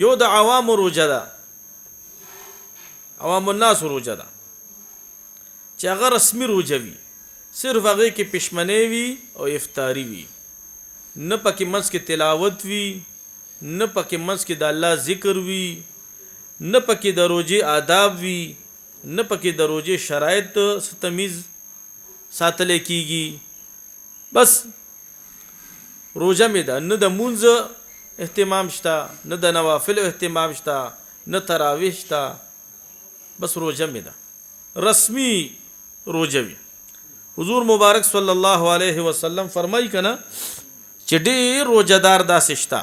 یو د عوام روجه ده، عوام الناس روجه ده چې هغه رسمي روجه وي، صرف هغه کې پښمنۍ وي او افطاری وي، نه پکې منځ کې تلاوت وي، نه پکې منځ کې د الله ذکر وي، نه پکې د روجې آداب وي، نه پکې د روجې شرایط تمیز ساتل کیږي. بس روجه مې ده، نه د مونځ اهتمام شته، نه د نوافل اهتمام شته، نه تراویح شته، بس روجه مې ده رسمي روجه وي. حضور مبارک صلی الله علیه وسلم فرمایي کنه چې ډېر روجهدار داسې شته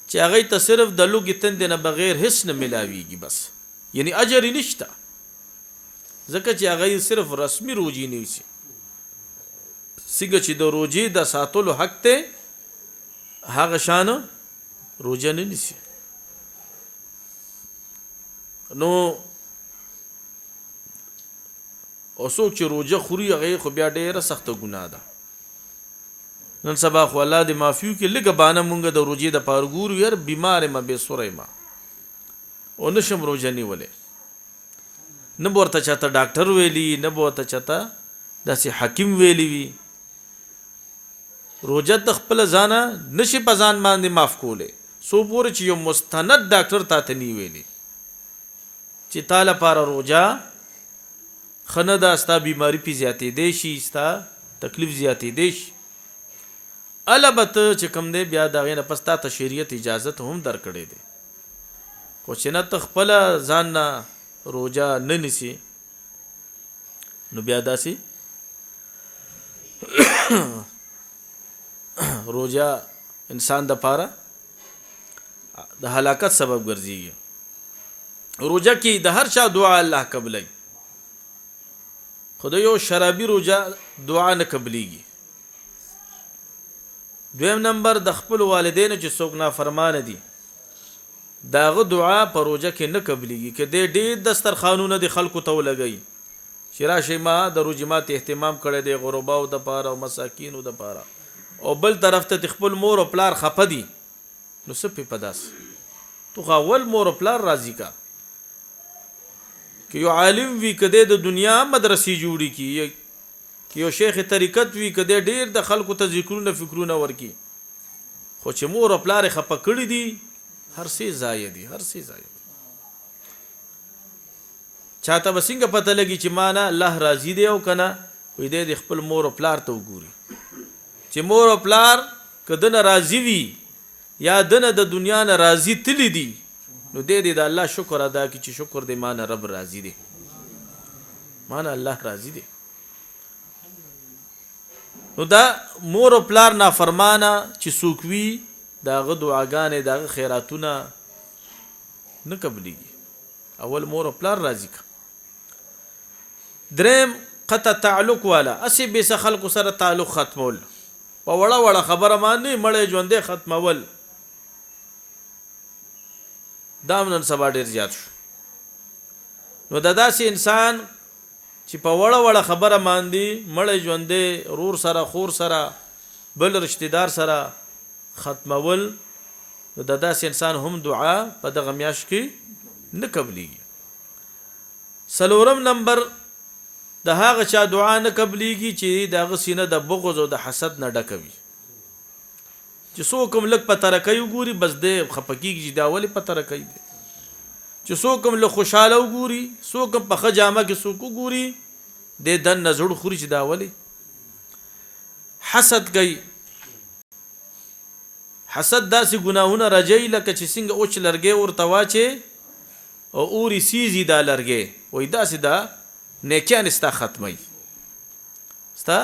چې هغه ته صرف د لوګي تند نه بغیر هیڅ نه ملاويږي، بس یعنی اجر نشته، ځکه چې هغه صرف رسمي روجي نیسي. څنګه چې د روجي د ساتلو حق ته هغه شان روجه نه نیسي. نو اوسو چې روجه خوري هغه خو بیا ډیره سخته ګناه ده. نن سبا خو الله دې معفو کې لګه بانه مونږ د روجې د پارګور ير بیمار ما به سورې ما او نشم روجه نیولې، نه ورته چاته ډاکټر ویلی، نه ورته چاته داسې حکیم ویلی وی. روجه د خپل ځانه نشي په ځان باندې معاف کوله، سو پورې چې یو مستند ډاکټر ته نی ویلی چې تعالی لپاره روجه خنه دا ستا بیماری پی زیاتې دی شي، ستا تکلیف زیاتې دی شي، البته چې کوم دی بیا دغه نه پستا ته شریعت اجازت هم درکړې دی. خو چې نه تخپل ځان نه روجه نه نسی نو بیا داسي روجه انسان د پاره د هلاکت سبب ګرځي. روجه کې د هر چا دعا الله قبلای، خدای یو شرابي روجه دعا نه قبليږي. دویم نمبر د خپل والدینو چې څوک نافرمان دي داغه دعا په روجه کې نه قبليږي، کې د ډېر دسترخوانونه د خلکو ته ولګي چې راشي ما د روجمات اهتمام کړی دی غرباو د پاره او مساکینو د پاره، او بل طرف ته خپل مور او پلار خپه دي، نو سپې پداس تو غول مور او پلار راضی کا کہ یو عالم وی کده د دنیا مدرسې جوړی کی یو شیخ طریقت وی کده ډیر د خلکو ته ذکرونه فکرونه ورکی، خو چې مور او پلار خپه کړی دي هر څه ضایع دي، هر څه ضایع. چاته بسنګ پته لګی چې معنا الله راضی دی او کنه وې د خپل مور او پلار ته وګوري چې مور او پلار کده ناراضی وي یا دنه د دنیا نه راضی تلی دي، نو دې د الله شکر ادا کی چې شکر دې مان رب راضی دی، مان الله راضی دی. نو دا مور او پلار نافرمانه چې سوکوي داغه دعاګانې داغه خیراتونه نه قبليږي. اول مور او پلار راضی کا. دریم قطع تعلق والا اسی به خلق سره تعلق ختمول، په وړه وړه خبره باندې مړې ژوندې ختمول، دا نن سبا ډیر زیات شو. نو دا داسې انسان چې په وړه وړه خبره باندې مړې ژوندې رور سره خور سره بل رشتہ دار سره ختمول، نو دا داسې انسان هم دعا په دغه میاش کې نه قبليږي. سلورم نمبر د هغه چا دعا نه قبليږي چې دغه سینه د بغض او د حسد نه ډکوي، چې څوک هم لک په ترکې وګوري بس د خپکیږي دا ولی په ترکې دي، چې څوک هم له خوشاله وګوري، څوک هم په خجامه کې څوک وګوري د دن نزړ خوري چې دا ولی حسد کوي. حسد داسې ګناهونه راځي لکه چې څنګه اوچ لرګي ورته واچي او اوري سیزي دا لرګي، وای داسې دا نیکیان استا ختمي، استا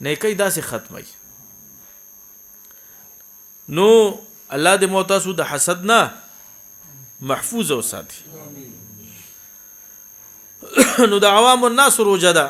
نیکی داسې ختمي. نو الله دې موتاسو د حسد نه محفوظ او ساتي. نو د عوام الناس روجه ده